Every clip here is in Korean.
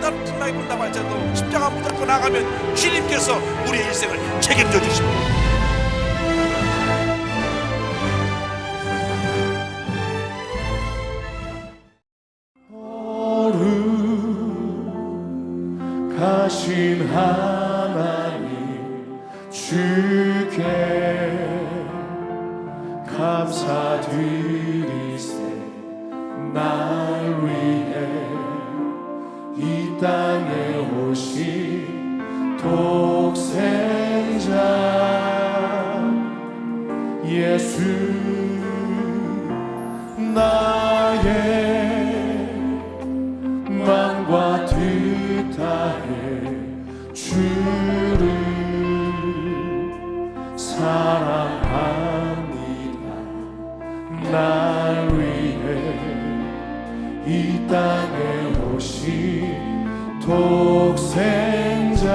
어떤 풍랑이 분다고 할지라도 십자가 붙들고 나가면 주님께서 우리의 일생을 책임져 주십니다. 거룩하신 하나님 주께 감사드리세. 날 위해 이 땅에 오신 독생자 예수, 나의 마음과 뜻 다해 주를 사랑합니다. 날 위해 이 땅에 오신 독생자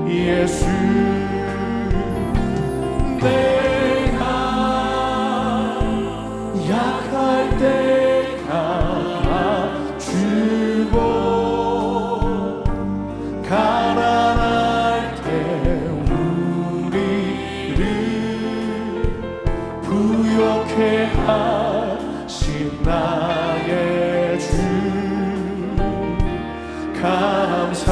예수, 내가 약할 때 감아주고 가난할 때 우리를 부욕해 하신 나의 주 감사.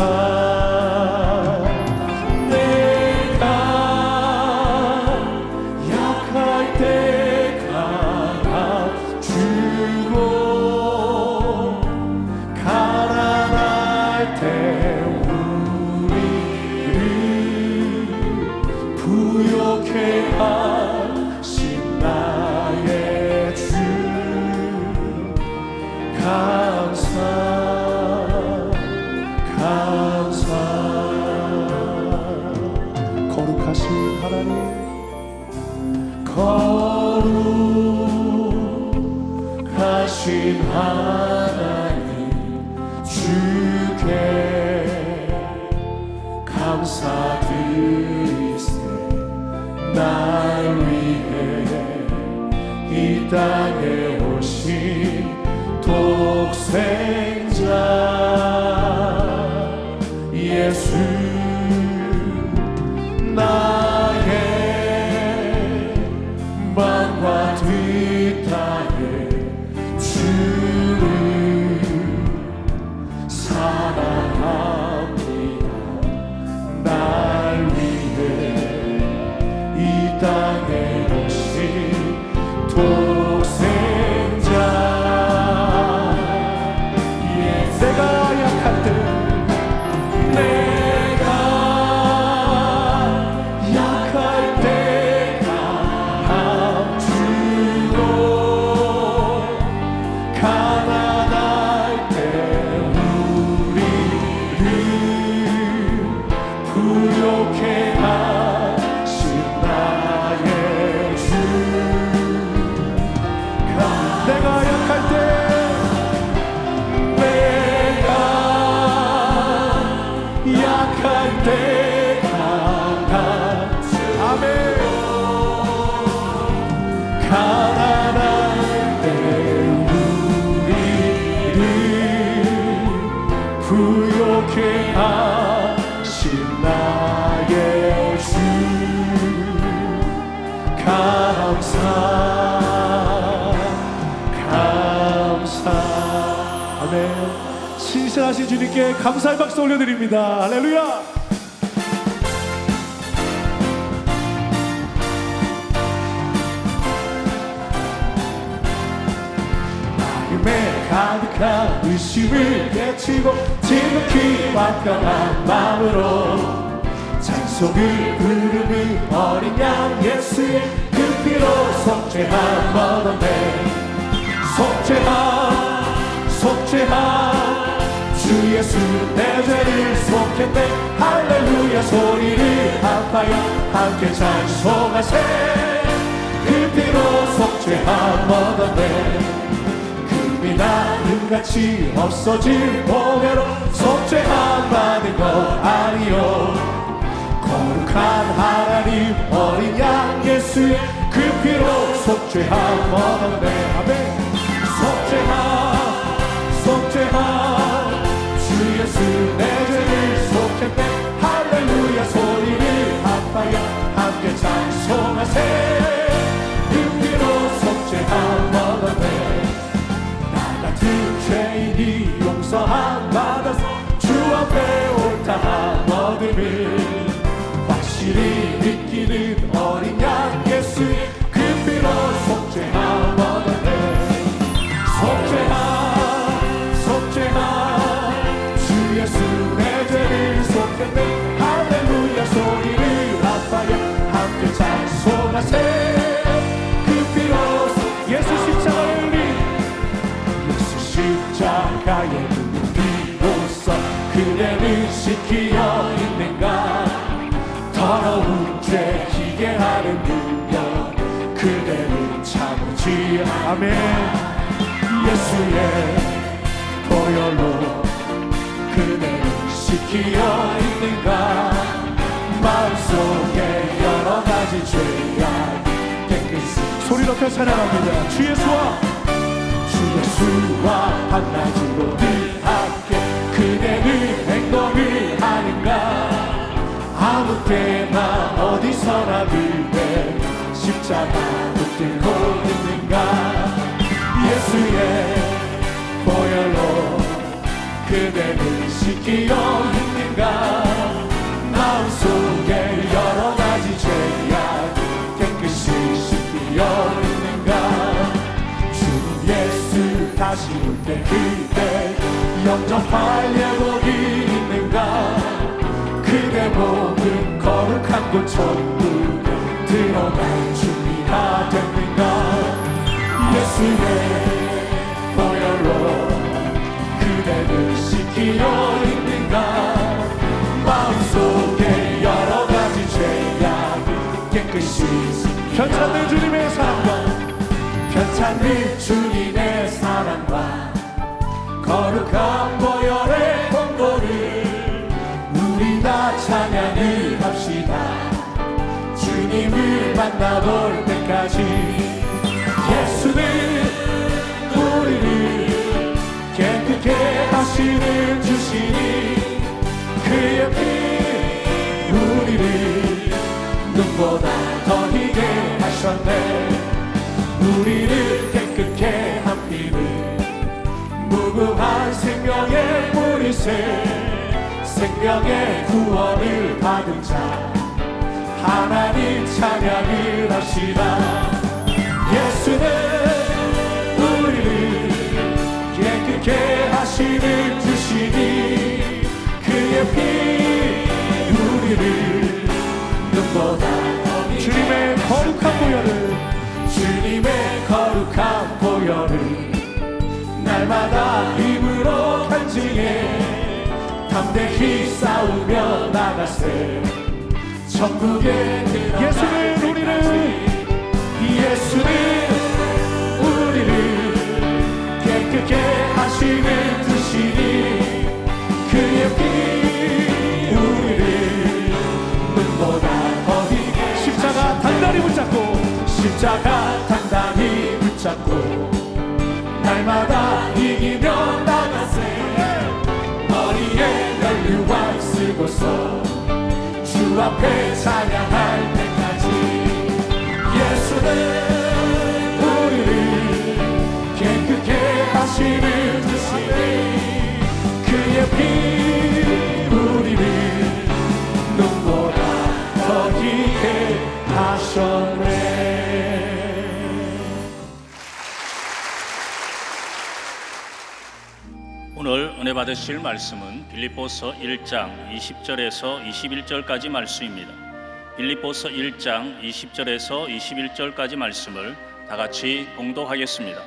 부욕해 하신 나의 주 감사 감사. 거룩하신 하나님, 거룩하신 하나님 주께 감사드리세. 날 위해 이 땅에 오신 독생자 예수, 나의 마음과 뜻 다해 주를 사랑합니다. 날 위해 이 땅에 오신 독생자 내가 약할 때, 내가 약할 때 감주고 가난할 때 우리를 부욕해 하신 나의 주. 내가 약할 때, 내가 약할 때 아멘. 가난할 때 우리를 부욕해 하신 나의 주 감사 감사. 아멘. 신실하신 주님께 감사의 박수 올려드립니다. 할렐루야. 마음에 가득한 의심을 깨치고 지극히 완벽한 마음으로 찬송을 부르는 어린 양 예수의 그 피로 속죄함 얻었네. 속죄함 주 예수 내 죄를 속했네. 할렐루야 소리를 합하여 함께 찬송하세. 그 피로 속죄함 얻었네. 금이 나는같이 없어질 보배로 속죄함 받은 것 아니요. 거룩한 하나님 어린 양 예수의 그 피로 속죄함 얻었네. 아멘. 속죄함 더러운 죄 지게 하는 능력 그대는 참으지 아멘. 예수의 보혈로 그대를 씻기어 있는가. 마음속에 여러 가지 죄악 깨끗이 소리 높여 찬양합니다. 주 예수와 한낮으로 늘 함께 그대는 행동을 하는가. 아무 때나 어디서나 그대 십자가 붙들고 있는가. 예수의 보혈로 그대를 씻기어 있는가. 마음속에 여러 가지 죄악 깨끗이 씻기어 있는가. 주 예수 다시 올 때 그대 영접할 예복이 있는가. 그대 몸은 거룩한 곳 천국에 들어갈 준비가 됐는가. 예수의 보혈로 그대를 씻기어 있는가. 마음속에 여러 가지 죄악 깨끗이 편찮는 주님의 사랑과 편찮는 주님의 사랑과 거룩한 보혈의 공로를 우리 다 찬양을 합시다. 주님을 만나볼 때까지. 예수는 우리를 깨끗게 하시는 주시니 그의 피 우리를 눈보다 더 희게 하셨네. 우리를 깨끗게 한 피는 무궁한 생명의 뿌리새 생명의 구원을 받은 자 하나님 찬양을 합시다. 예수는 우리를 깨끗게 하시는 주시니 그의 피 우리를 눈보다 주님의 거룩한 보혈을 주님의 거룩한 보혈을 날마다 입으로 간증해 담대히 싸우며 나가세 천국에 들어갈 예수는 우리를 깨끗게 하시는 주시니 그의 피 우리를 눈보다 더 희게 십자가 단단히 붙잡고 날마다 이기며 나가세. 머리에 연류관 쓰고서 주 앞에 찬양할 때까지. 예수는 우리를 깨끗게 하시는 주시니 그의 피 우리를 눈보다 더 희게 하셨네. 오늘 은혜 받으실 말씀은 빌립보서 1장 20절에서 21절까지 말씀입니다. 빌립보서 1장 20절에서 21절까지 말씀을 다 같이 봉독하겠습니다.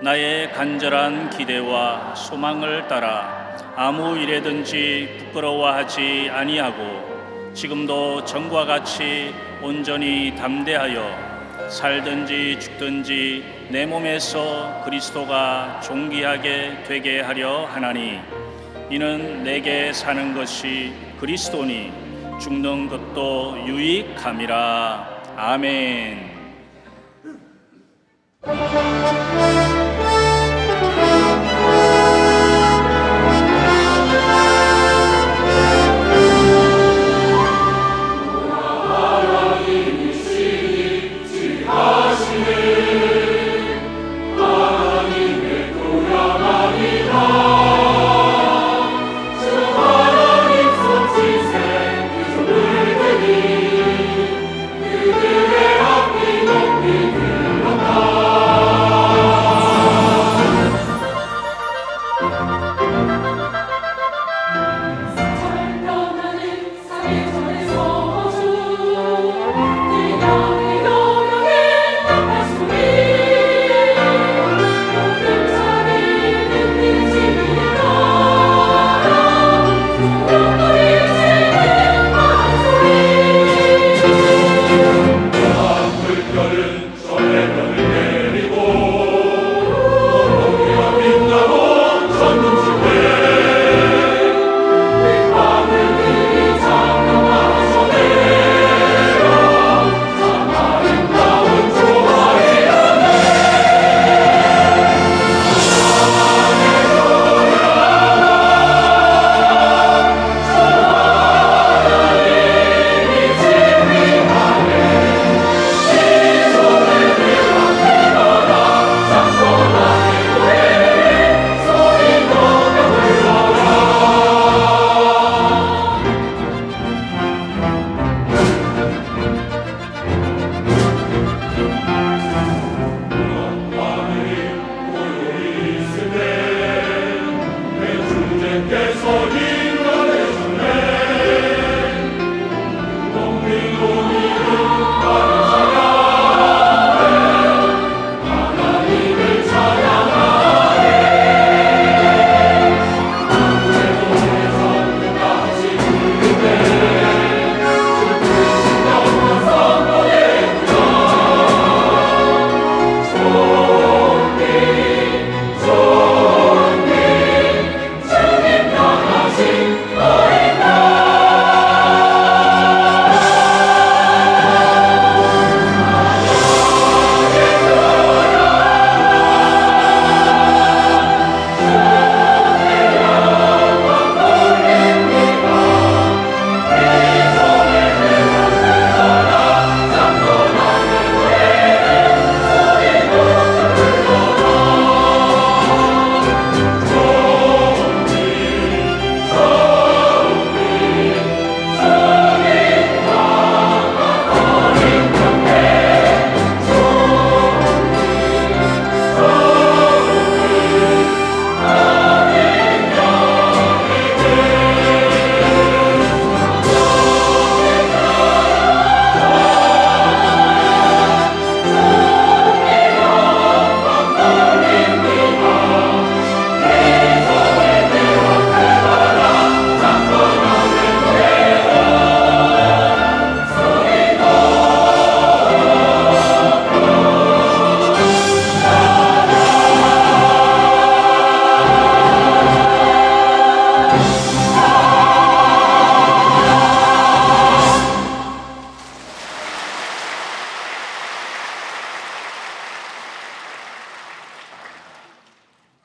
나의 간절한 기대와 소망을 따라 아무 일에든지 부끄러워하지 아니하고 지금도 전과 같이 온전히 담대하여 살든지 죽든지 내 몸에서 그리스도가 존귀하게 되게 하려 하나니 이는 내게 사는 것이 그리스도니 죽는 것도 유익함이라. 아멘.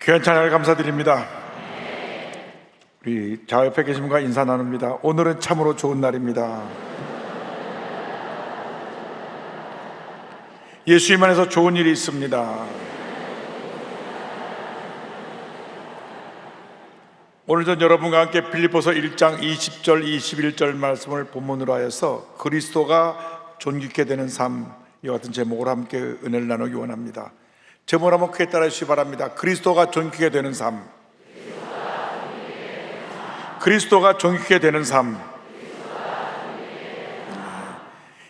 귀한 찬양을 감사드립니다. 우리 좌옆에 계신 분과 인사 나눕니다. 오늘은 참으로 좋은 날입니다. 예수님 안에서 좋은 일이 있습니다. 오늘 전 여러분과 함께 빌립보서 1장 20절 21절 말씀을 본문으로 하여서 그리스도가 존귀케 되는 삶, 이와 같은 제목으로 함께 은혜를 나누기 원합니다. 제목을 한번 크게 따라 주시기 바랍니다. 그리스도가 존귀케 되는 삶. 그리스도가 존귀케 되는 삶.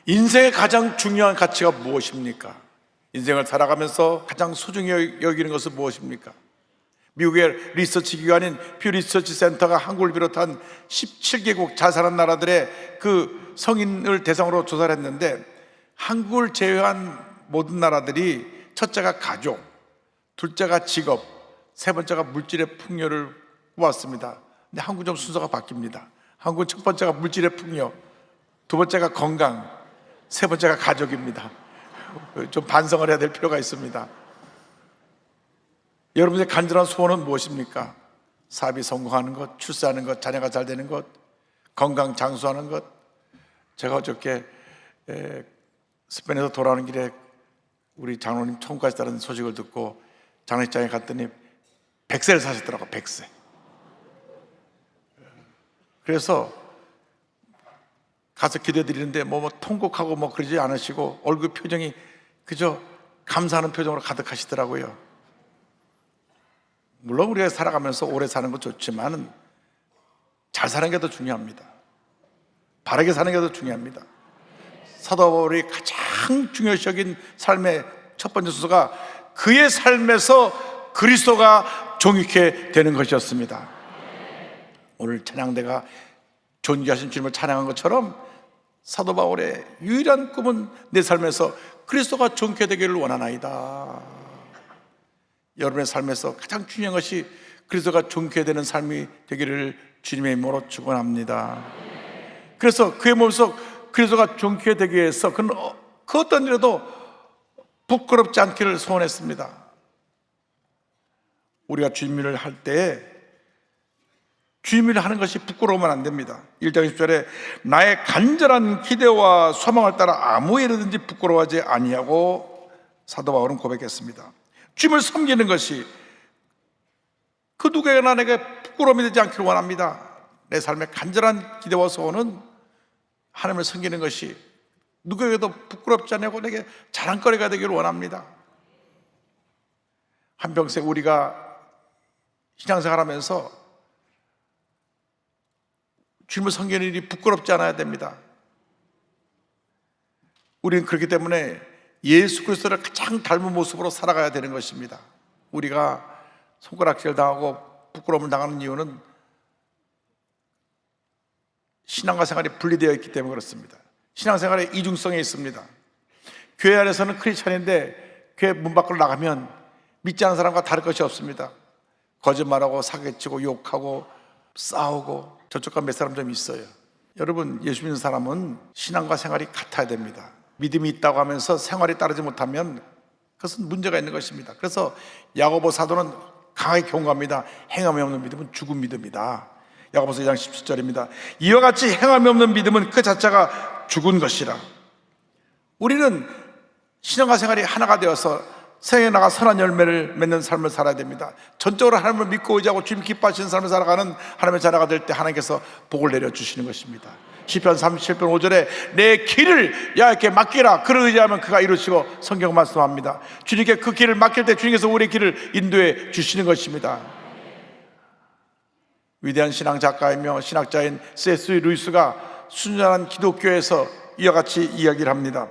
인생의 가장 중요한 가치가 무엇입니까? 인생을 살아가면서 가장 소중히 여기는 것은 무엇입니까? 미국의 리서치 기관인 퓨 리서치 센터가 한국을 비롯한 17개국 잘 사는 나라들의 그 성인을 대상으로 조사를 했는데, 한국을 제외한 모든 나라들이 첫째가 가족, 둘째가 직업, 세 번째가 물질의 풍요를 꼽았습니다. 근데 한국은 좀 순서가 바뀝니다. 한국은 첫 번째가 물질의 풍요, 두 번째가 건강, 세 번째가 가족입니다. 좀 반성을 해야 될 필요가 있습니다. 여러분의 간절한 소원은 무엇입니까? 사업이 성공하는 것, 출세하는 것, 자녀가 잘 되는 것, 건강 장수하는 것. 제가 어저께 스페인에서 돌아오는 길에 우리 장로님 천국 가시다는 소식을 듣고 장례식장에 갔더니 100세를 사셨더라고요. 100세. 그래서 가서 기도드리는데 뭐 통곡하고 뭐 그러지 않으시고 얼굴 표정이 그저 감사하는 표정으로 가득하시더라고요. 물론 우리가 살아가면서 오래 사는 건 좋지만 잘 사는 게 더 중요합니다. 바르게 사는 게 더 중요합니다. 사도 바울이 가장 중요시 여긴 삶의 첫 번째 순서가 그의 삶에서 그리스도가 존귀케 되는 것이었습니다. 오늘 찬양대가 존귀하신 주님을 찬양한 것처럼 사도 바울의 유일한 꿈은 내 삶에서 그리스도가 존귀케 되기를 원하나이다. 여러분의 삶에서 가장 중요한 것이 그리스도가 존귀케 되는 삶이 되기를 주님의 이름으로 축원합니다. 그래서 그의 몸에서 그리스도가 존귀케 되기 위해서 그는 그 어떤 일에도 부끄럽지 않기를 소원했습니다. 우리가 주님을 할 때에 주님을 하는 것이 부끄러우면 안 됩니다. 1장 10절에 나의 간절한 기대와 소망을 따라 아무 일이든지 부끄러워하지 아니하고 사도 바울은 고백했습니다. 주님을 섬기는 것이 그 누구에게나 내게 부끄러움이 되지 않기를 원합니다. 내 삶의 간절한 기대와 소원은 하나님을 섬기는 것이 누구에게도 부끄럽지 않냐고 내게 자랑거리가 되기를 원합니다. 한평생 우리가 신앙생활하면서 주님을 섬기는 일이 부끄럽지 않아야 됩니다. 우리는 그렇기 때문에 예수 그리스도를 가장 닮은 모습으로 살아가야 되는 것입니다. 우리가 손가락질 당하고 부끄러움을 당하는 이유는 신앙과 생활이 분리되어 있기 때문에 그렇습니다. 신앙생활에 이중성이 있습니다. 교회 안에서는 크리스찬인데 교회 문 밖으로 나가면 믿지 않는 사람과 다를 것이 없습니다. 거짓말하고 사기치고 욕하고 싸우고 저쪽과 몇 사람 좀 있어요. 여러분, 예수 믿는 사람은 신앙과 생활이 같아야 됩니다. 믿음이 있다고 하면서 생활이 따르지 못하면 그것은 문제가 있는 것입니다. 그래서 야고보 사도는 강하게 경고합니다. 행함이 없는 믿음은 죽은 믿음이다. 야고보서 2장 17절입니다. 이와 같이 행함이 없는 믿음은 그 자체가 죽은 것이라. 우리는 신앙과 생활이 하나가 되어서 생에 나가 선한 열매를 맺는 삶을 살아야 됩니다. 전적으로 하나님을 믿고 의지하고 주님 기뻐하시는 삶을 살아가는 하나님의 자녀가 될 때 하나님께서 복을 내려주시는 것입니다. 시편 37편 5절에 내 길을 야훼께 맡기라. 그를 의지하면 그가 이루시고, 성경 말씀합니다. 주님께 그 길을 맡길 때 주님께서 우리의 길을 인도해 주시는 것입니다. 위대한 신앙 작가이며 신학자인 C.S. 루이스가 순전한 기독교에서 이와 같이 이야기를 합니다.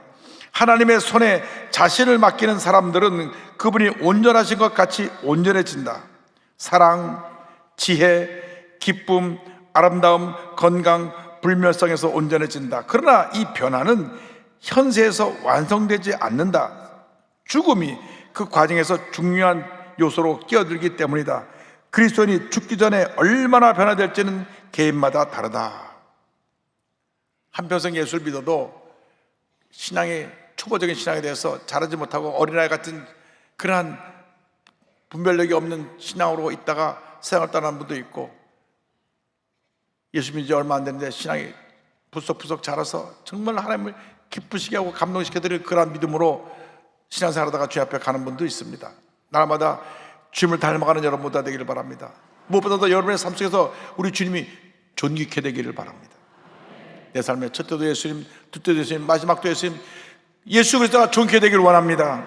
하나님의 손에 자신을 맡기는 사람들은 그분이 온전하신 것 같이 온전해진다. 사랑, 지혜, 기쁨, 아름다움, 건강, 불멸성에서 온전해진다. 그러나 이 변화는 현세에서 완성되지 않는다. 죽음이 그 과정에서 중요한 요소로 끼어들기 때문이다. 그리스도인이 죽기 전에 얼마나 변화될지는 개인마다 다르다. 한평생 예수를 믿어도 신앙의 초보적인 신앙에 대해서 자라지 못하고 어린아이 같은 그러한 분별력이 없는 신앙으로 있다가 세상을 떠난 분도 있고, 예수 믿은 지 얼마 안 됐는데 신앙이 부석부석 자라서 정말 하나님을 기쁘시게 하고 감동시켜드릴 그런 믿음으로 신앙생활하다가 주님 앞에 가는 분도 있습니다. 날마다 주님을 닮아가는 여러분 모두 되기를 바랍니다. 무엇보다도 여러분의 삶 속에서 우리 주님이 존귀케 되기를 바랍니다. 내 삶의 첫 때도 예수님, 두 때도 예수님, 마지막도 예수님, 예수 그리스도가 존귀케 되기를 원합니다.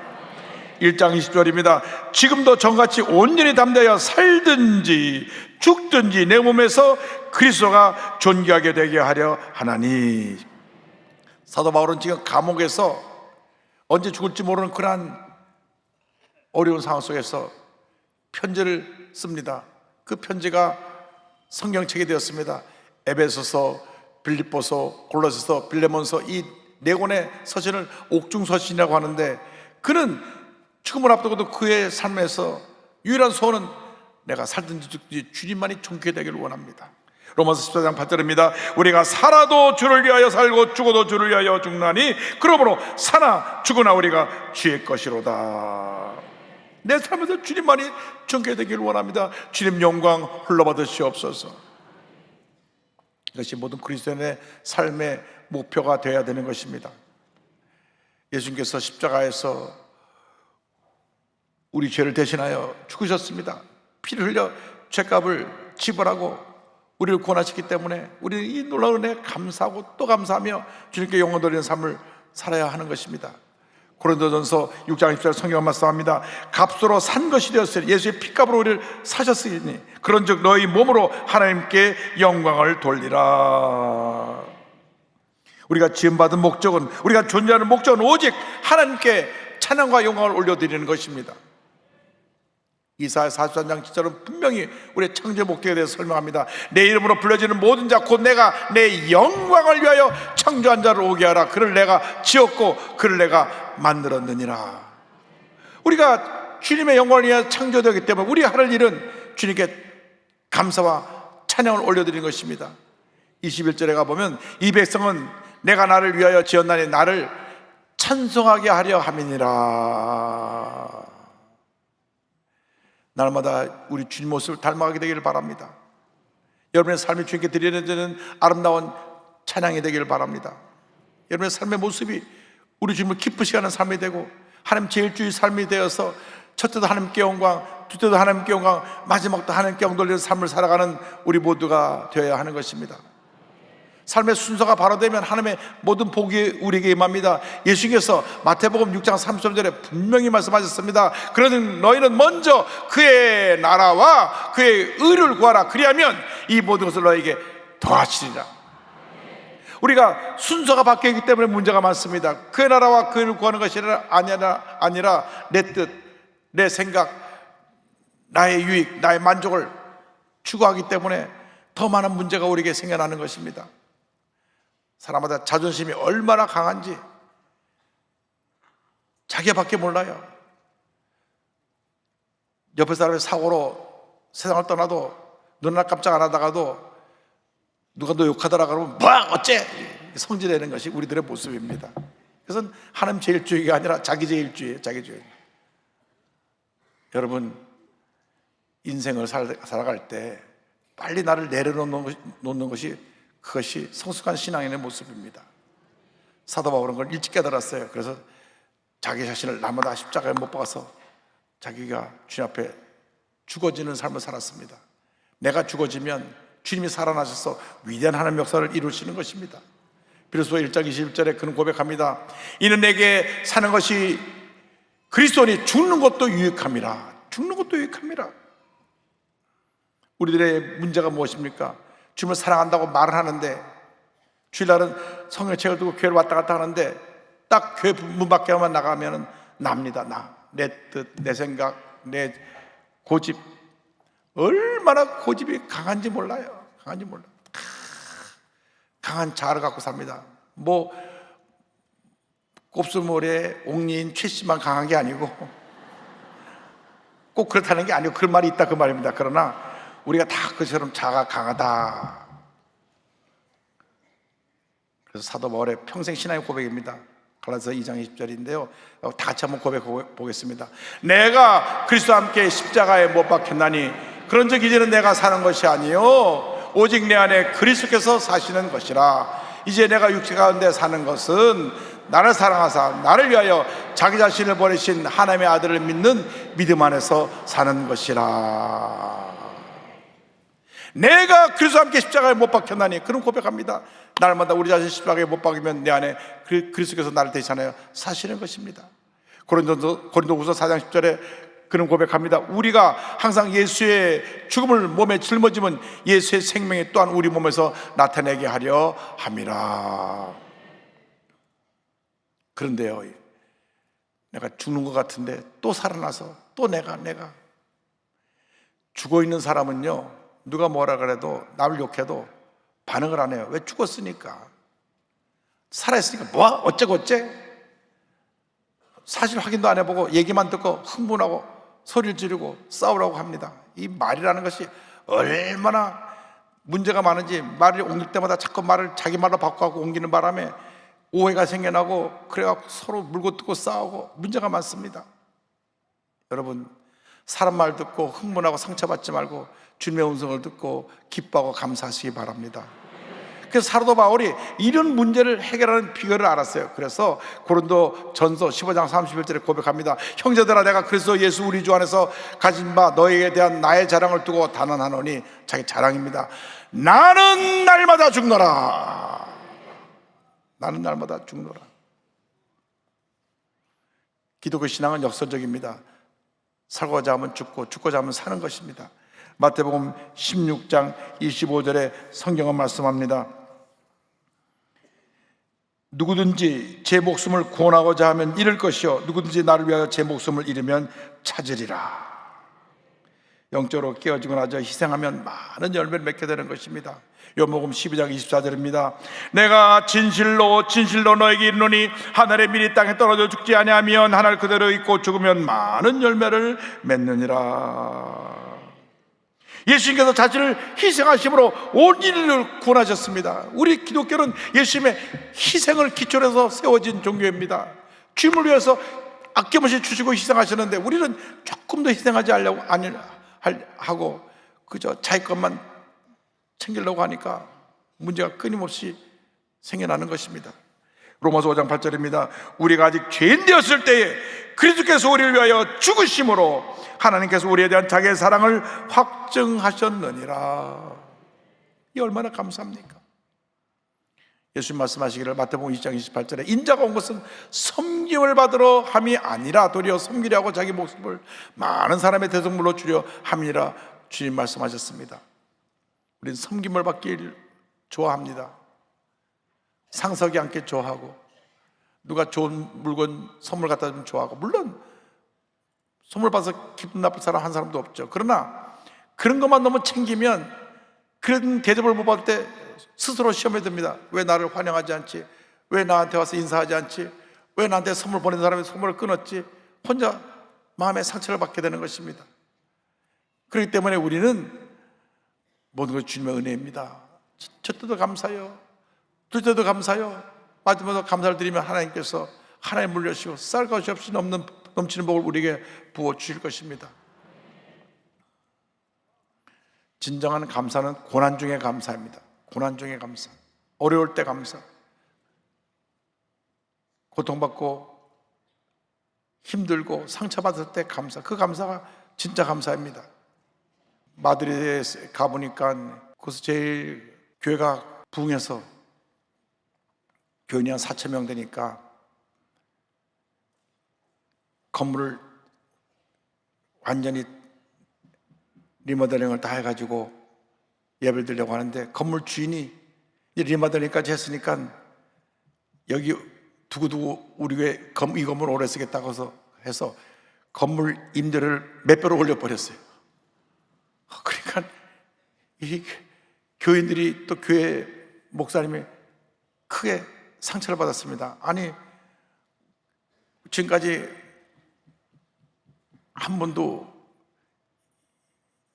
1장 20절입니다. 지금도 정같이 온전히 담대하여 살든지 죽든지 내 몸에서 그리스도가 존귀하게 되게 하려 하나니. 사도 바울은 지금 감옥에서 언제 죽을지 모르는 그러한 어려운 상황 속에서 편지를 씁니다. 그 편지가 성경책이 되었습니다. 에베소서, 빌립보서, 골로새서, 빌레몬서, 이 네 권의 서신을 옥중서신이라고 하는데, 그는 죽음을 앞두고도 그의 삶에서 유일한 소원은 내가 살든지 죽든지 주님만이 존귀하게 되기를 원합니다. 로마서 14장 8절입니다. 우리가 살아도 주를 위하여 살고 죽어도 주를 위하여 죽나니 그러므로 사나 죽으나 우리가 주의 것이로다. 내 삶에서 주님만이 존귀하게 되기를 원합니다. 주님 영광 홀로 받으시옵소서. 이것이 모든 그리스도인의 삶의 목표가 되어야 되는 것입니다. 예수님께서 십자가에서 우리 죄를 대신하여 죽으셨습니다. 피를 흘려 죄값을 지불하고 우리를 구원하셨기 때문에 우리는 이 놀라운 은혜에 감사하고 또 감사하며 주님께 영광 돌리는 삶을 살아야 하는 것입니다. 고린도전서 6장 20절 성경 말씀합니다. 값으로 산 것이 되었으니 예수의 피값으로 우리를 사셨으니 그런즉 너희 몸으로 하나님께 영광을 돌리라. 우리가 지음받은 목적은, 우리가 존재하는 목적은 오직 하나님께 찬양과 영광을 올려드리는 것입니다. 이사야 43장 7절은 분명히 우리의 창조의 목적에 대해서 설명합니다. 내 이름으로 불려지는 모든 자 곧 내가 내 영광을 위하여 창조한 자를 오게 하라. 그를 내가 지었고 그를 내가 만들었느니라. 우리가 주님의 영광을 위하여 창조되었기 때문에 우리가 할 일은 주님께 감사와 찬양을 올려드리는 것입니다. 21절에 가보면 이 백성은 내가 나를 위하여 지었나니 나를 찬송하게 하려 함이니라. 날마다 우리 주님 모습을 닮아가게 되기를 바랍니다. 여러분의 삶이 주님께 드리는 아름다운 찬양이 되기를 바랍니다. 여러분의 삶의 모습이 우리 주님을 기쁘시게 하는 삶이 되고 하나님 제일주의 삶이 되어서 첫 때도 하나님께 영광, 두 때도 하나님께 영광, 마지막도 하나님께 영광 돌리는 삶을 살아가는 우리 모두가 되어야 하는 것입니다. 삶의 순서가 바로 되면 하나님의 모든 복이 우리에게 임합니다. 예수님께서 마태복음 6장 33절에 분명히 말씀하셨습니다. 그러니 너희는 먼저 그의 나라와 그의 의를 구하라. 그리하면 이 모든 것을 너에게 더하시리라. 우리가 순서가 바뀌었기 때문에 문제가 많습니다. 그의 나라와 그의 의를 구하는 것이 아니라 내 뜻, 내 생각, 나의 유익, 나의 만족을 추구하기 때문에 더 많은 문제가 우리에게 생겨나는 것입니다. 사람마다 자존심이 얼마나 강한지 자기밖에 몰라요. 옆에 사람의 사고로 세상을 떠나도 눈 하나 깜짝 안 하다가도 누가 너 욕하더라 그러면 뭐 어째 성질내는 것이 우리들의 모습입니다. 그것은 하나님 제일주의가 아니라 자기 제일주의예요. 자기주의. 여러분, 인생을 살아갈 때 빨리 나를 내려놓는 것이 그것이 성숙한 신앙인의 모습입니다. 사도 바울은 그걸 일찍 깨달았어요. 그래서 자기 자신을 날마다 십자가에 못 박아서 자기가 주님 앞에 죽어지는 삶을 살았습니다. 내가 죽어지면 주님이 살아나셔서 위대한 하나님의 역사를 이루시는 것입니다. 빌립보서 1장 21절에 그는 고백합니다. 이는 내게 사는 것이 그리스도니 죽는 것도 유익함이라. 죽는 것도 유익함이라. 우리들의 문제가 무엇입니까? 주님을 사랑한다고 말을 하는데 주일날은 성경책을 두고 교회를 왔다 갔다 하는데 딱 교회 문 밖에만 나가면 납니다. 내 뜻, 내 생각, 내 고집. 얼마나 고집이 강한지 몰라요. 강한 자아를 갖고 삽니다. 뭐 곱슬머리에 옥리인 최씨만 강한 게 아니고 꼭 그렇다는 게 아니고 그런 말이 있다 그 말입니다. 그러나 우리가 다 그처럼 자아가 강하다. 그래서 사도 바울의 평생 신앙의 고백입니다. 갈라디아서 2장 20절인데요. 다 같이 한번 고백해 보겠습니다. 내가 그리스도와 함께 십자가에 못 박혔나니 그런즉 이제는 내가 사는 것이 아니요 오직 내 안에 그리스도께서 사시는 것이라. 이제 내가 육체 가운데 사는 것은 나를 사랑하사 나를 위하여 자기 자신을 버리신 하나님의 아들을 믿는 믿음 안에서 사는 것이라. 내가 그리스도와 함께 십자가에 못 박혔나니, 그럼 고백합니다. 날마다 우리 자신 십자가에 못 박이면 내 안에 그리스도께서 나를 대신하여 사시는 것입니다. 고린도후서 4장 10절에 그는 고백합니다. 우리가 항상 예수의 죽음을 몸에 짊어지면 예수의 생명이 또한 우리 몸에서 나타내게 하려 함이라. 그런데요, 내가 죽는 것 같은데 또 살아나서 또 내가 죽어있는 사람은요, 누가 뭐라 그래도 남을 욕해도 반응을 안 해요. 왜? 죽었으니까. 살아있으니까 뭐 어째 사실 확인도 안 해보고 얘기만 듣고 흥분하고 소리를 지르고 싸우라고 합니다. 이 말이라는 것이 얼마나 문제가 많은지, 말을 옮길 때마다 자꾸 말을 자기 말로 바꿔갖고 옮기는 바람에 오해가 생겨나고, 그래갖고 서로 물고 뜯고 싸우고 문제가 많습니다. 여러분, 사람 말 듣고 흥분하고 상처받지 말고 주님의 음성을 듣고 기뻐하고 감사하시기 바랍니다. 그래서 사도 바울이 이런 문제를 해결하는 비결을 알았어요. 그래서 고린도 전서 15장 31절에 고백합니다. 형제들아, 내가 그리스도 예수 우리 주 안에서 가진 바 너희에 대한 나의 자랑을 두고 단언하노니, 자기 자랑입니다. 나는 날마다 죽노라. 나는 날마다 죽노라. 기독교 신앙은 역설적입니다. 살고자 하면 죽고 죽고자 하면 사는 것입니다. 마태복음 16장 25절에 성경은 말씀합니다. 누구든지 제 목숨을 구원하고자 하면 잃을 것이요 누구든지 나를 위하여 제 목숨을 잃으면 찾으리라. 영적으로 깨어지고 나서 희생하면 많은 열매를 맺게 되는 것입니다. 요한복음 12장 24절입니다. 내가 진실로 너에게 이르노니 하늘의 밀이 땅에 떨어져 죽지 아니하면 하늘 그대로 있고 죽으면 많은 열매를 맺느니라. 예수님께서 자신을 희생하심으로 온 인류를 구원하셨습니다. 우리 기독교는 예수님의 희생을 기초로 해서 세워진 종교입니다. 주님을 위해서 아낌없이 주시고 희생하셨는데, 우리는 조금 더 희생하지 하고 그저 자기 것만 챙기려고 하니까 문제가 끊임없이 생겨나는 것입니다. 로마서 5장 8절입니다. 우리가 아직 죄인 되었을 때에 그리스도께서 우리를 위하여 죽으심으로 하나님께서 우리에 대한 자기의 사랑을 확증하셨느니라. 이 얼마나 감사합니까? 예수님 말씀하시기를 마태복음 20장 28절에 인자가 온 것은 섬김을 받으러 함이 아니라 도리어 섬기려 하고 자기 목숨을 많은 사람의 대속물로 주려 함이라 주님 말씀하셨습니다. 우리는 섬김을 받길 좋아합니다. 상석이 않게 좋아하고, 누가 좋은 물건 선물 갖다 주면 좋아하고, 물론 선물 받아서 기분 나쁠 사람 한 사람도 없죠. 그러나 그런 것만 너무 챙기면 그런 대접을 못 받을 때 스스로 시험에 듭니다. 왜 나를 환영하지 않지? 왜 나한테 와서 인사하지 않지? 왜 나한테 선물 보낸 사람이 선물을 끊었지? 혼자 마음의 상처를 받게 되는 것입니다. 그렇기 때문에 우리는 모든 것이 주님의 은혜입니다. 저 때도 감사해요, 둘 때도 감사해요, 마지막으로 감사를 드리면 하나님께서 하나님 물려주시고 쌀 것이 없이 넘치는 복을 우리에게 부어주실 것입니다. 진정한 감사는 고난 중에 감사입니다. 고난 중에 감사, 어려울 때 감사, 고통받고 힘들고 상처받을 때 감사, 그 감사가 진짜 감사입니다. 마드리드에 가보니까 거기서 제일 교회가 부흥해서 교인이 한 4,000명 되니까 건물을 완전히 리모델링을 다 해가지고 예배를 드리려고 하는데, 건물 주인이 리모델링까지 했으니까 여기 두고두고 우리 교회 이 건물 오래 쓰겠다고 해서 건물 임대료를 몇 배로 올려버렸어요. 그러니까 이 교인들이 또 교회 목사님이 크게 상처를 받았습니다. 아니, 지금까지 한 번도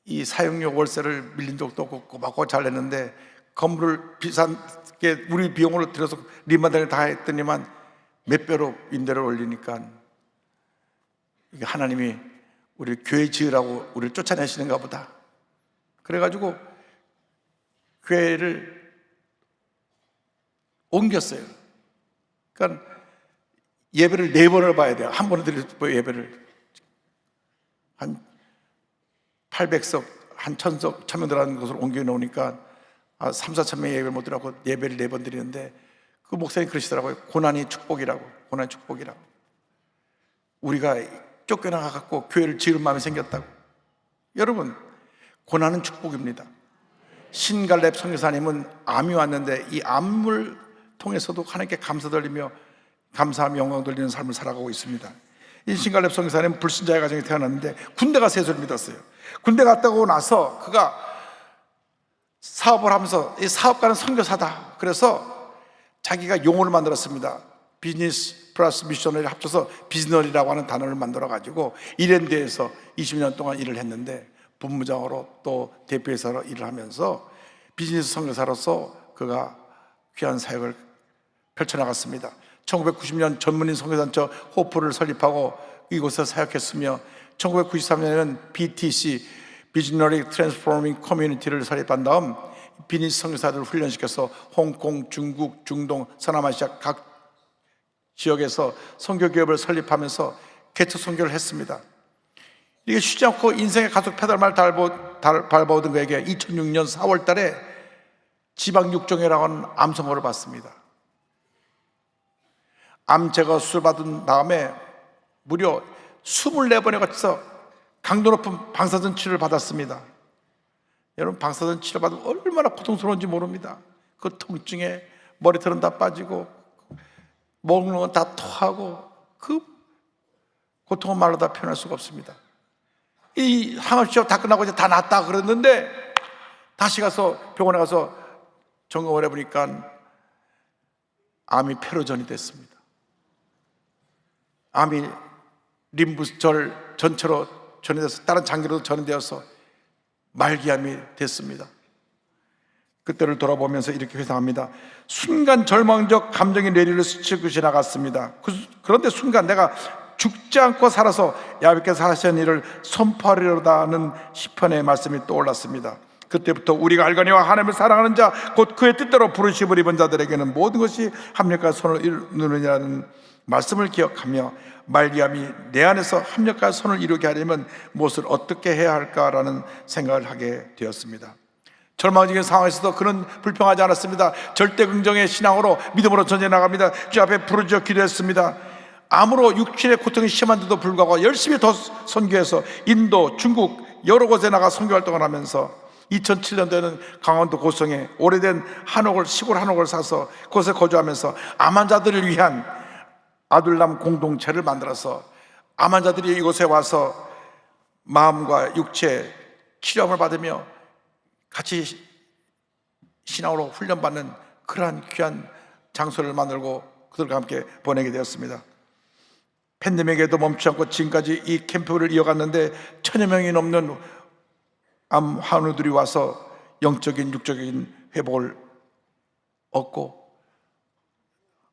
이 사용료 월세를 밀린 적도 없고 꼬박꼬박 잘 냈는데, 건물을 비싼 게 우리 비용으로 들여서 리모델링 다 했더니만 몇 배로 임대를 올리니까 이게 하나님이 우리 교회 지으라고 우리를 쫓아내시는가 보다. 그래가지고 교회를 옮겼어요. 그러니까 예배를 4번을 봐야 돼요. 한 번에 드릴 예배를 한 800석, 한 1000석, 1000명 들어가는 곳으로 옮겨 놓으니까 3, 4천 명의 예배를 못 드리고 예배를 4번 드리는데 그 목사님 그러시더라고요. 고난이 축복이라고. 고난이 축복이라고. 우리가 쫓겨나가갖고 교회를 지을 마음이 생겼다고. 여러분, 고난은 축복입니다. 신갈렙 선교사님은 암이 왔는데 이 암을 통해서도 하나님께 감사 돌리며 감사하며 영광 돌리는 삶을 살아가고 있습니다. 이 신갈렙 선교사님은 불신자의 가정에 태어났는데 군대 가서 예수를 믿었어요. 군대 갔다 오고 나서 그가 사업을 하면서 이 사업가는 선교사다. 그래서 자기가 용어를 만들었습니다. 비즈니스 플러스 미셔너리를 합쳐서 비즈너리라고 하는 단어를 만들어 가지고 이랜드에서 20년 동안 일을 했는데 본부장으로 또 대표이사로 일을 하면서 비즈니스 선교사로서 그가 귀한 사역을 펼쳐나갔습니다. 1990년 전문인 선교단체 호프를 설립하고 이곳에서 사역했으며 1993년에는 BTC 비즈너리 트랜스포밍 커뮤니티를 설립한 다음 비즈니스 선교사들을 훈련시켜서 홍콩, 중국, 중동, 서남아시아 각 지역에서 선교기업을 설립하면서 개척 선교를 했습니다. 이게 쉬지 않고 인생의 가속 페달을 밟아오던 그에게 2006년 4월 달에 지방육종이라고 하는 암 선고를 받습니다. 암 제거 수술 받은 다음에 무려 24번에 걸쳐서 강도 높은 방사선 치료를 받았습니다. 여러분, 방사선 치료 받으면 얼마나 고통스러운지 모릅니다. 그 통증에 머리털은 다 빠지고 먹는 건 다 토하고 그 고통은 말로 다 표현할 수가 없습니다. 이 항암치료 다 끝나고 이제 다 낫다 그랬는데 다시 가서 병원에 가서 점검을 해보니까 암이 폐로전이 됐습니다. 암이 림부절 전체로 전이돼서 다른 장기로도 전이되어서 말기암이 됐습니다. 그때를 돌아보면서 이렇게 회상합니다. 순간 절망적 감정의 내리를 스치고 지나갔습니다. 그런데 순간 내가 죽지 않고 살아서 야곱께서 하신 일을 선포하리로다는 시편의 말씀이 떠올랐습니다. 그때부터 우리가 알거니와 하나님을 사랑하는 자 곧 그의 뜻대로 부르심을 입은 자들에게는 모든 것이 합력과 손을 이루느냐는 말씀을 기억하며 말기암이 내 안에서 합력과 손을 이루게 하려면 무엇을 어떻게 해야 할까라는 생각을 하게 되었습니다. 절망적인 상황에서도 그는 불평하지 않았습니다. 절대 긍정의 신앙으로 믿음으로 전쟁에 나갑니다. 주 앞에 부르짖어 기도했습니다. 암으로 육신의 고통이 심한데도 불구하고 열심히 더 선교해서 인도, 중국 여러 곳에 나가 선교 활동을 하면서 2007년도에는 강원도 고성에 오래된 한옥을, 시골 한옥을 사서 그곳에 거주하면서 암 환자들을 위한 아둘람 공동체를 만들어서 암 환자들이 이곳에 와서 마음과 육체 치료를 받으며 같이 신앙으로 훈련받는 그러한 귀한 장소를 만들고 그들과 함께 보내게 되었습니다. 팬데믹에도 멈추지 않고 지금까지 이 캠프를 이어갔는데 1000여 명이 넘는 암 환우들이 와서 영적인 육적인 회복을 얻고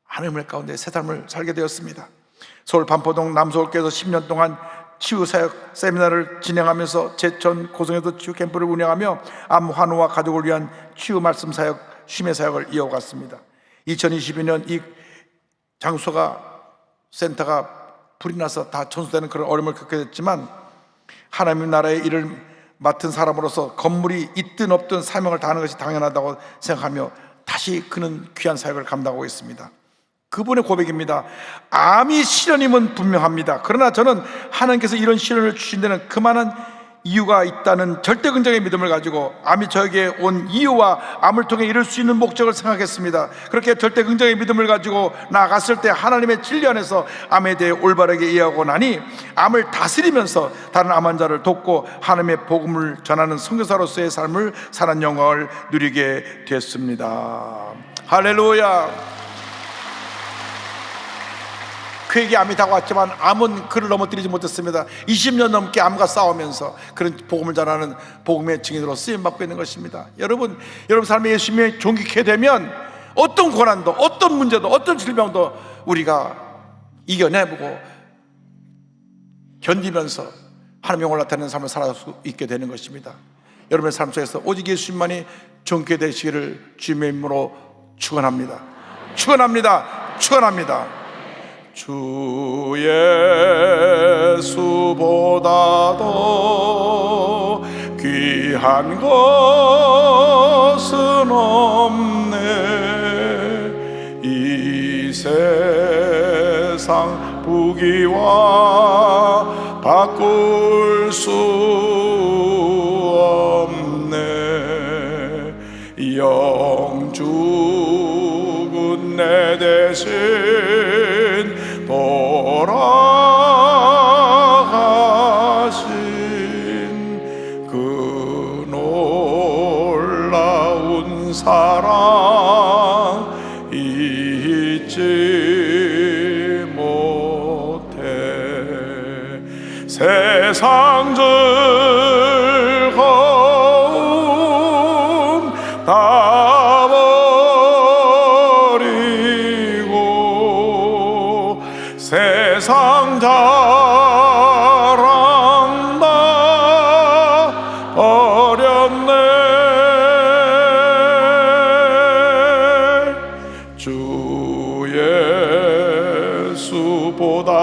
하나님의 가운데 새 삶을 살게 되었습니다. 서울 반포동 남서울교에서 10년 동안 치유사역 세미나를 진행하면서 제천 고성에도 치유 캠프를 운영하며 암 환우와 가족을 위한 치유 말씀 사역, 쉼의 사역을 이어갔습니다. 2022년 이 장소가 센터가 불이 나서 다 전수되는 그런 어려움을 겪게 됐지만 하나님 나라의 일을 맡은 사람으로서 건물이 있든 없든 사명을 다하는 것이 당연하다고 생각하며 다시 그는 귀한 사역을 감당하고 있습니다. 그분의 고백입니다. 암이 시련임은 분명합니다. 그러나 저는 하나님께서 이런 시련을 주신 데는 그만한 이유가 있다는 절대 긍정의 믿음을 가지고 암이 저에게 온 이유와 암을 통해 이룰 수 있는 목적을 생각했습니다. 그렇게 절대 긍정의 믿음을 가지고 나아갔을 때 하나님의 진리 안에서 암에 대해 올바르게 이해하고 나니 암을 다스리면서 다른 암 환자를 돕고 하나님의 복음을 전하는 선교사로서의 삶을 사는 영광을 누리게 됐습니다. 할렐루야. 그에게 암이 다가왔지만 암은 그를 넘어뜨리지 못했습니다. 20년 넘게 암과 싸우면서 그런 복음을 전하는 복음의 증인으로 쓰임받고 있는 것입니다. 여러분 삶에 예수님이 존귀케 되면 어떤 고난도, 어떤 문제도, 어떤 질병도 우리가 이겨내보고 견디면서 하나님의 영광을 나타내는 삶을 살 수 있게 되는 것입니다. 여러분의 삶 속에서 오직 예수님만이 존귀 되시기를 주님의 이름으로 축원합니다. 축원합니다. 축원합니다. 주 예수보다도 귀한 것은 없네. 이 세상 부귀와 바꿀 수 없네. 영죽은 내 대신 돌아가신 그 놀라운 사랑 잊지 못해. 세상 즐거움 다 버리고 세상 자랑 다 버렸네. 주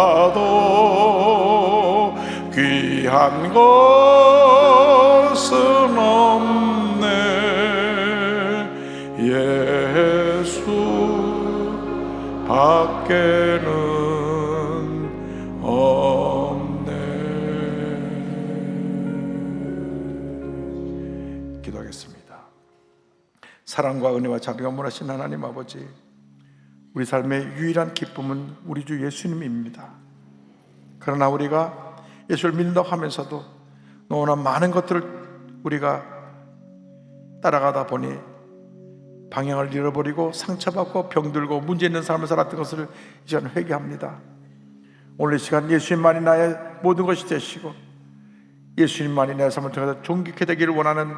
예수보다도 귀한 것은 없네. 예수 밖에는 없네. 기도하겠습니다. 사랑과 은혜와 자비가 무하신 하나님 아버지, 우리 삶의 유일한 기쁨은 우리 주 예수님입니다. 그러나 우리가 예수를 믿는다고 하면서도 너무나 많은 것들을 우리가 따라가다 보니 방향을 잃어버리고 상처받고 병들고 문제 있는 삶을 살았던 것을 이 시간 회개합니다. 오늘 이 시간 예수님만이 나의 모든 것이 되시고 예수님만이 내 삶을 통해서 존귀케 되기를 원하는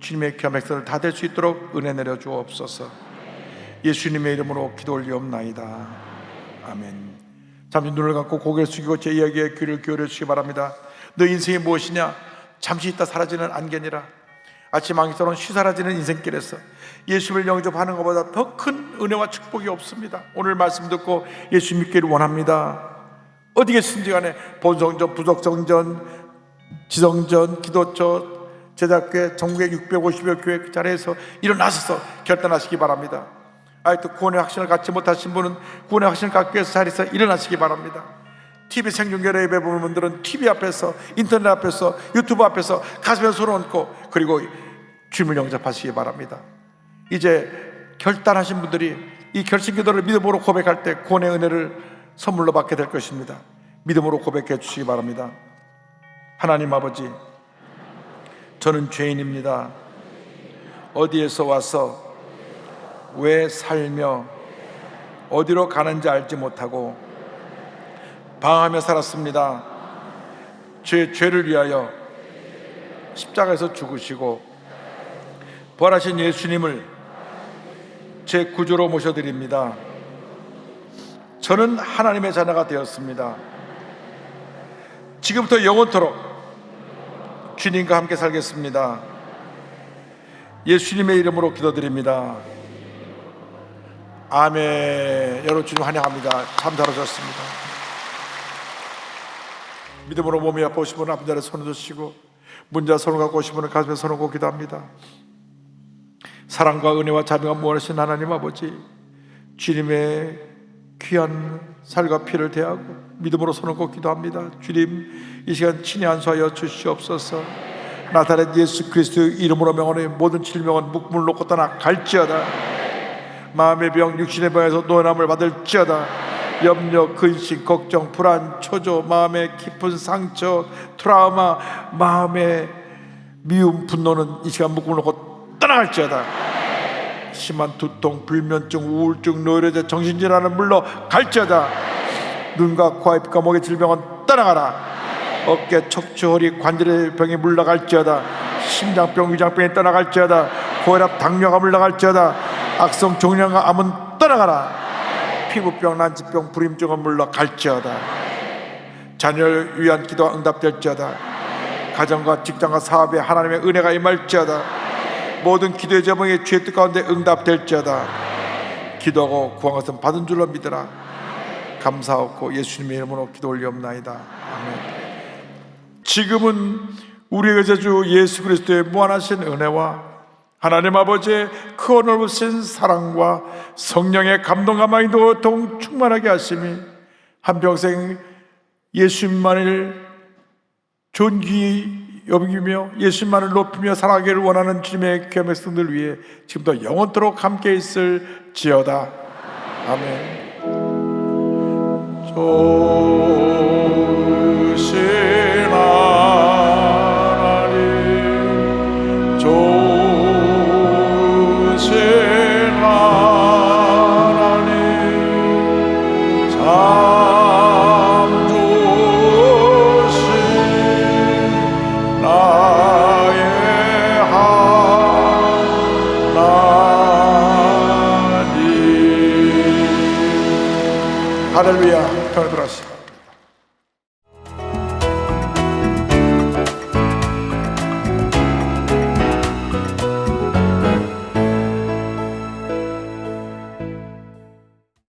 주님의 귀한 백성들 다 될 수 있도록 은혜 내려 주옵소서. 예수님의 이름으로 기도 올리옵나이다. 아멘. 잠시 눈을 감고 고개를 숙이고 제 이야기에 귀를 기울여 주시기 바랍니다. 너 인생이 무엇이냐? 잠시 있다 사라지는 안개니라. 아침 안개처럼 쉬사라지는 인생길에서 예수를 영접하는 것보다 더 큰 은혜와 축복이 없습니다. 오늘 말씀 듣고 예수 믿기를 원합니다. 어디 계신지 간에 본성전, 부속성전, 지성전, 기도처, 제자교회, 전국의 650여 교회 그 자리에서 일어나셔서 결단하시기 바랍니다. 아직도 구원의 확신을 갖지 못하신 분은 구원의 확신을 갖기 위해서 자리에서 일어나시기 바랍니다. TV 생중계로 예배 보는 분들은 TV 앞에서, 인터넷 앞에서, 유튜브 앞에서 가슴에 손을 얹고 그리고 주님을 영접하시기 바랍니다. 이제 결단하신 분들이 이 결심기도를 믿음으로 고백할 때 구원의 은혜를 선물로 받게 될 것입니다. 믿음으로 고백해 주시기 바랍니다. 하나님 아버지, 저는 죄인입니다. 어디에서 와서 왜 살며 어디로 가는지 알지 못하고 방황하며 살았습니다. 제 죄를 위하여 십자가에서 죽으시고 부활하신 예수님을 제 구주로 모셔드립니다. 저는 하나님의 자녀가 되었습니다. 지금부터 영원토록 주님과 함께 살겠습니다. 예수님의 이름으로 기도드립니다. 아멘. 여러분 주님 환영합니다. 참 잘하셨습니다. 믿음으로 몸이 아파 오신 분은 아픈 자리에 손을 드시고 문자 손을 갖고 오신 분은 가슴에 손을 얹고 기도합니다. 사랑과 은혜와 자비가 무한하신 하나님 아버지, 주님의 귀한 살과 피를 대하고 믿음으로 손을 얹고 기도합니다. 주님, 이 시간 친히 안수하여 주시옵소서. 나사렛 예수 그리스도의 이름으로 명하노니 모든 질병은 묶음을 놓고 떠나 갈지어다. 마음의 병, 육신의 병에서 노연함을 받을지어다. 염려, 근심, 걱정, 불안, 초조, 마음의 깊은 상처, 트라우마, 마음의 미움, 분노는 이 시간 묶음을 놓고 떠나갈지어다. 심한 두통, 불면증, 우울증, 노이로제, 정신질환은 물러갈지어다. 눈과 코, 입과 목의 질병은 떠나가라. 어깨, 척추, 허리, 관절의 병이 물러갈지어다. 심장병, 위장병이 떠나갈지어다. 고혈압, 당뇨가 물러갈지어다. 악성 종양과 암은 떠나가라. 피부병, 난치병, 불임증은 물러갈지어다. 자녀를 위한 기도가 응답될지어다. 가정과 직장과 사업에 하나님의 은혜가 임할지어다. 모든 기도의 제목이 주의 뜻 가운데 응답될지어다. 기도하고 구한 것은 받은 줄로 믿으라. 감사하고 예수님의 이름으로 기도 올리옵나이다. 아멘. 지금은 우리의 주 예수 그리스도의 무한하신 은혜와 하나님 아버지의 크고 넓으신 사랑과 성령의 감동과 마인도 동충만하게 하심이 한평생 예수님만을 존귀히 여기며 예수님만을 높이며 살아가기를 원하는 주님의 귀한 백성들 위해 지금도 영원토록 함께 있을지어다. 아멘.